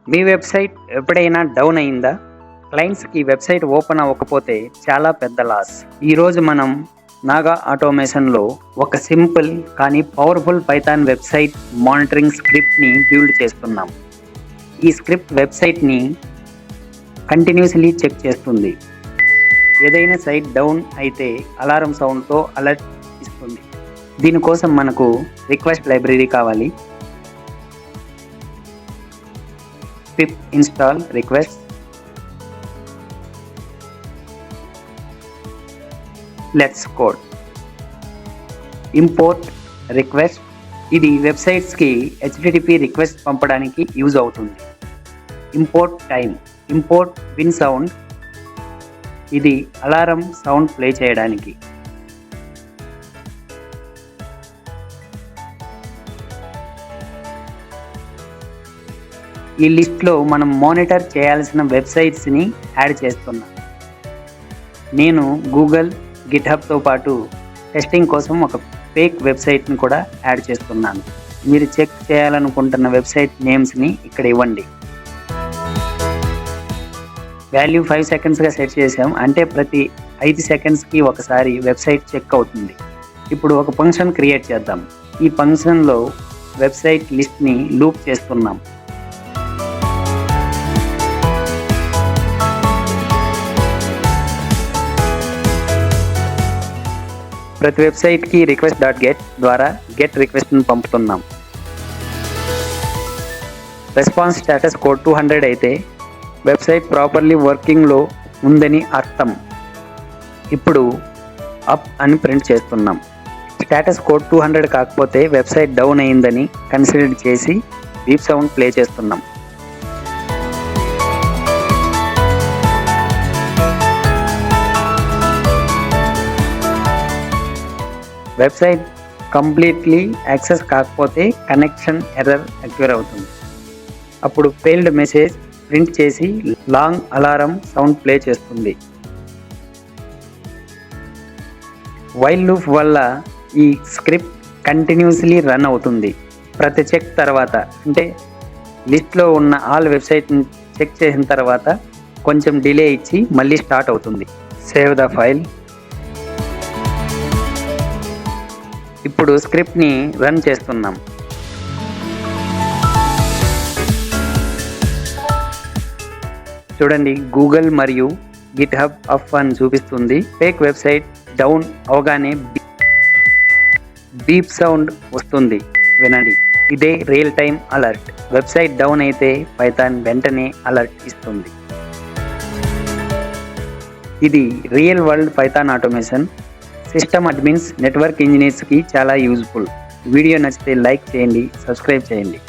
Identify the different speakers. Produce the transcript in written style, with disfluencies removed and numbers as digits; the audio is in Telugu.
Speaker 1: మీ వెబ్సైట్ ఎప్పుడైనా డౌన్ అయిందా? క్లయింట్స్కి వెబ్సైట్ ఓపెన్ అవ్వకపోతే చాలా పెద్ద లాస్. ఈరోజు మనం నాగా ఆటోమేషన్లో ఒక సింపుల్ కానీ పవర్ఫుల్ పైథాన్ వెబ్సైట్ మానిటరింగ్ స్క్రిప్ట్ని బిల్డ్ చేస్తున్నాం. ఈ స్క్రిప్ట్ వెబ్సైట్ని కంటిన్యూస్లీ చెక్ చేస్తుంది. ఏదైనా సైట్ డౌన్ అయితే అలారం సౌండ్తో అలర్ట్ ఇస్తుంది. దీనికోసం మనకు రిక్వెస్ట్ లైబ్రరీ కావాలి. pip install request. Let's code. Import request. ఇది వెబ్సైట్స్ కి HTTP రిక్వెస్ట్ పంపడానికి యూజ్ అవుతుంది. Import time. Import win sound. ఇది అలారం సౌండ్ ప్లే చేయడానికి. ఈ లిస్ట్లో మనం మానిటర్ చేయాల్సిన వెబ్సైట్స్ని యాడ్ చేస్తున్నాం. నేను గూగుల్, గిట్హబ్తో పాటు టెస్టింగ్ కోసం ఒక ఫేక్ వెబ్సైట్ని కూడా యాడ్ చేస్తున్నాను. మీరు చెక్ చేయాలనుకుంటున్న వెబ్సైట్ నేమ్స్ని ఇక్కడ ఇవ్వండి. వాల్యూ 5 సెకండ్స్గా సెట్ చేసాం. అంటే ప్రతి 5 సెకండ్స్కి ఒకసారి వెబ్సైట్ చెక్ అవుతుంది. ఇప్పుడు ఒక ఫంక్షన్ క్రియేట్ చేద్దాం. ఈ ఫంక్షన్లో వెబ్సైట్ లిస్ట్ని లూప్ చేస్తున్నాం. ప్రతి వెబ్సైట్కి request.get ద్వారా గెట్ రిక్వెస్ట్ని పంపుతున్నాం. రెస్పాన్స్ స్టేటస్ కోడ్ 200 అయితే వెబ్సైట్ ప్రాపర్లీ వర్కింగ్లో ఉందని అర్థం. ఇప్పుడు అప్ అని ప్రింట్ చేస్తున్నాం. స్టేటస్ కోడ్ 200 కాకపోతే వెబ్సైట్ డౌన్ అయిందని కన్సిడర్ చేసి బీప్ సౌండ్ ప్లే చేస్తున్నాం. వెబ్సైట్ కంప్లీట్లీ యాక్సెస్ కాకపోతే కనెక్షన్ ఎర్రర్ అక్యూర్ అవుతుంది. అప్పుడు ఫెయిల్డ్ మెసేజ్ ప్రింట్ చేసి లాంగ్ అలారం సౌండ్ ప్లే చేస్తుంది. వైల్ లూప్ వల్ల ఈ స్క్రిప్ట్ కంటిన్యూస్లీ రన్ అవుతుంది. ప్రతి చెక్ తర్వాత, అంటే లిస్ట్లో ఉన్న ఆల్ వెబ్సైట్ని చెక్ చేసిన తర్వాత కొంచెం డిలే ఇచ్చి మళ్ళీ స్టార్ట్ అవుతుంది. Save the file. ఇప్పుడు స్క్రిప్ట్ని రన్ చేస్తున్నాం. చూడండి, గూగుల్ మరియు గిట్హబ్ అప్ అని చూపిస్తుంది. ఫేక్ వెబ్సైట్ డౌన్ అవగానే బీప్ సౌండ్ వస్తుంది, వినండి. ఇదే real time alert. Website down అయితే పైథాన్ వెంటనే అలర్ట్ ఇస్తుంది. ఇది real world python automation. System admins, network ఇంజనీర్స్కి చాలా యూజ్ఫుల్. వీడియో నచ్చితే లైక్ చేయండి, సబ్స్క్రైబ్ చేయండి.